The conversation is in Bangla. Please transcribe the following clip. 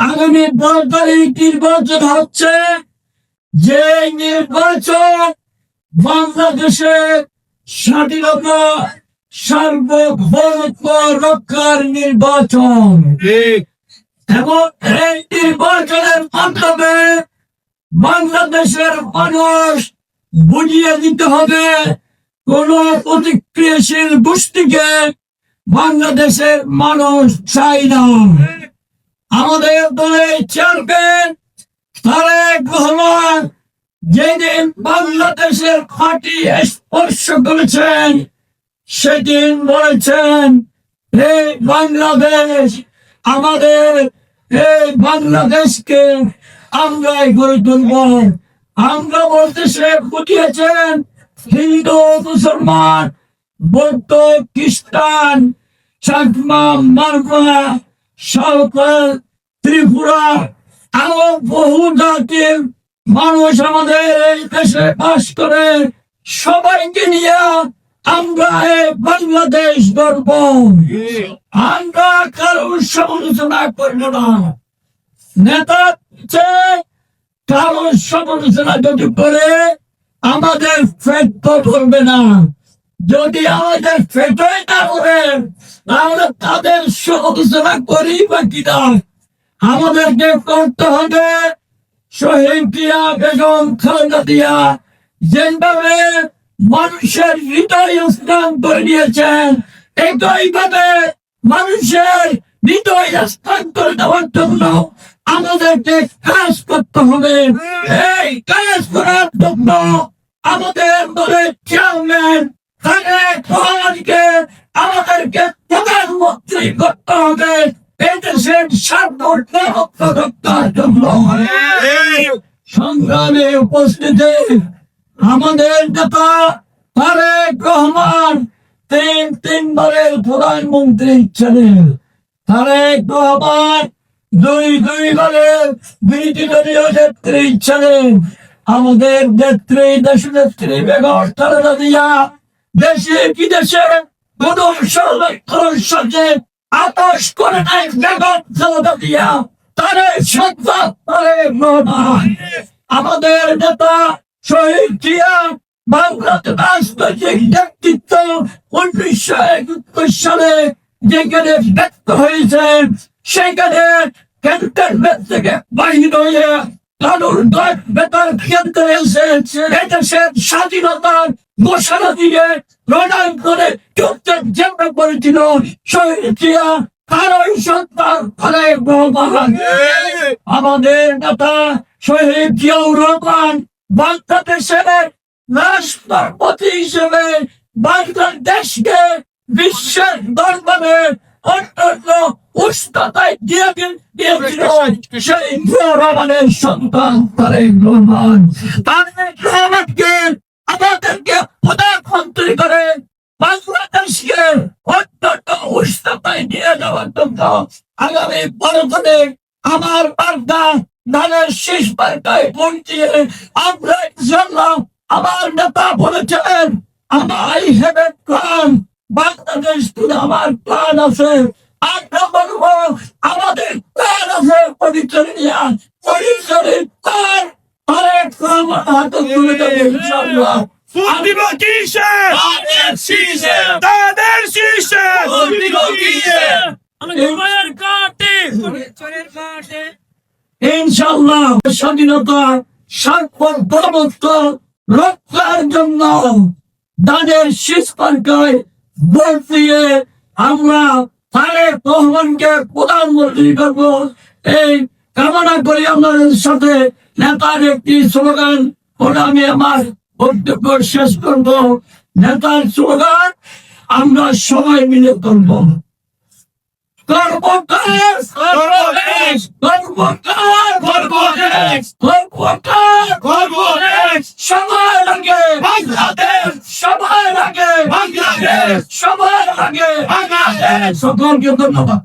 আগামী 10 তারিখ নির্বাচন হচ্ছে, যে নির্বাচন বাংলাদেশের স্বাধীনতা সার্বভৌমত্ব রক্ষার নির্বাচন। এবং এই নির্বাচনের মাধ্যমে বাংলাদেশের মানুষ বুঝিয়ে দিতে হবে, কোন প্রতিক্রিয়াশীল গোষ্ঠীকে বাংলাদেশের মানুষ চাই না। আমাদের দলের চেয়ারম্যান তারেক রহমান যেদিন বাংলাদেশের মাটি স্পর্শ করেছেন, সেদিন বলেছেন এই বাংলাদেশ আমাদের, এই বাংলাদেশকে আমরাই গড়ে তুলব। আমরা বলতে সে বুঝিয়েছেন হিন্দু, মুসলমান, বৌদ্ধ, খ্রিস্টান, চাকমা, মারমা, সাঁওতাল, ত্রিপুরা আরো বহু জাতির মানুষ আমাদের এই দেশে বাস করে। সবাইকে নিয়ে আমরা এই বাংলাদেশ গড়ব। আমরা কারোর সমালোচনা করব না। নেতা কারোর সমালোচনা যদি করে আমাদের পেট তো ধরবে না। যদি আমাদের পেটই না করে তাহলে তাদের সমালোচনা করি বা কিনা। আমাদেরকে করতে হবে শহীদ জিয়া, বেগম খালেদা জিয়া যেভাবে মানুষের হৃদয় স্থান করে নিয়েছেন, একইভাবে মানুষের হৃদয় স্থান করে দেওয়ার জন্য আমাদেরকে কাজ করতে হবে। এই কাজ করার জন্য আমাদের দলের চেয়ারম্যান তারেক রহমানকে আমাদেরকে প্রধানমন্ত্রী করতে হবে এই দেশের সার্বভৌমত্ব রক্ষার জন্য। সংগ্রামে উপস্থিতি আমাদের নেতা তারেক রহমান তিনবারের প্রধানমন্ত্রী ছিলেন। তারেক রহমান দুইবারের বিরোধী দলীয় নেত্রী ছিলেন। আমাদের নেত্রী, দেশ নেত্রী বেগম খালেদা জিয়া দেশে বিদেশে সাথে আতশ করে নাই। বেগম খালেদা জিয়া তারেক সন্তান তারেক রহমান। আমাদের নেতা শহীদ জিয়া বাংলাদেশ রাজনৈতিক নেতৃত্ব 1971 সালে যেখানে ব্যক্ত হয়েছেন, সেখানে ক্যান্টনমেন্ট থেকে বাহির হয়ে কানুন বেতার কেন্দ্রে এসে এদেশের স্বাধীনতার ঘোষণা দিয়ে লড়াই করে যুদ্ধের জেমে করেছিল শহীদ জিয়া তারই সন্তান তারেক রহমান। আমাদের নেতা শহীদ জিয়াউর রহমান বাংলাদেশের রাষ্ট্রপতি হিসেবে বাংলাদেশকে বিশ্বের দরবারে অত্যন্ত উষ্ণতায় দিয়েছিল শহীদ জিয়াউর রহমানের সন্তান তারেক রহমান। তারেক রহমানকে আমাদেরকে প্রধানমন্ত্রী করে বাংলাদেশকে অত্যন্ত উষ্ণতায় নিয়ে যাওয়ার জন্য আগামী 12 তারিখ আমার বার্তা ধানের শীষ বার্তায় পৌঁছিয়ে আমরা ইনশাআল্লাহ, আমার নেতা বলেছেন আমার হেভেন প্ল্যান, বাংলাদেশ তুলে আমার প্ল্যান আছে। আমরা বলবো আমাদের প্ল্যান আছে পরিচয় প্ল্যান তারেক রহমান হাতে তুলে দেবে ইনশাআল্লাহ। ইনশাআল্লাহ স্বাধীনতা সার্বভৌমত্ব রক্ষার জন্য ধানের শীষ বার্তায় ভোট দিয়ে আমরা তারেক রহমানকে প্রধানমন্ত্রী করব এই কামনা করি। আপনাদের সাথে নেতার একটি স্লোগান ওটা আমি আমার বক্তব্য শেষ করব। নেতার স্লোগান আমরা সবাই মিলে করব। সবার আগে বাংলাদেশ, সবার আগে বাংলাদেশ, সবার আগে বাংলাদেশ। সকলকে ধন্যবাদ।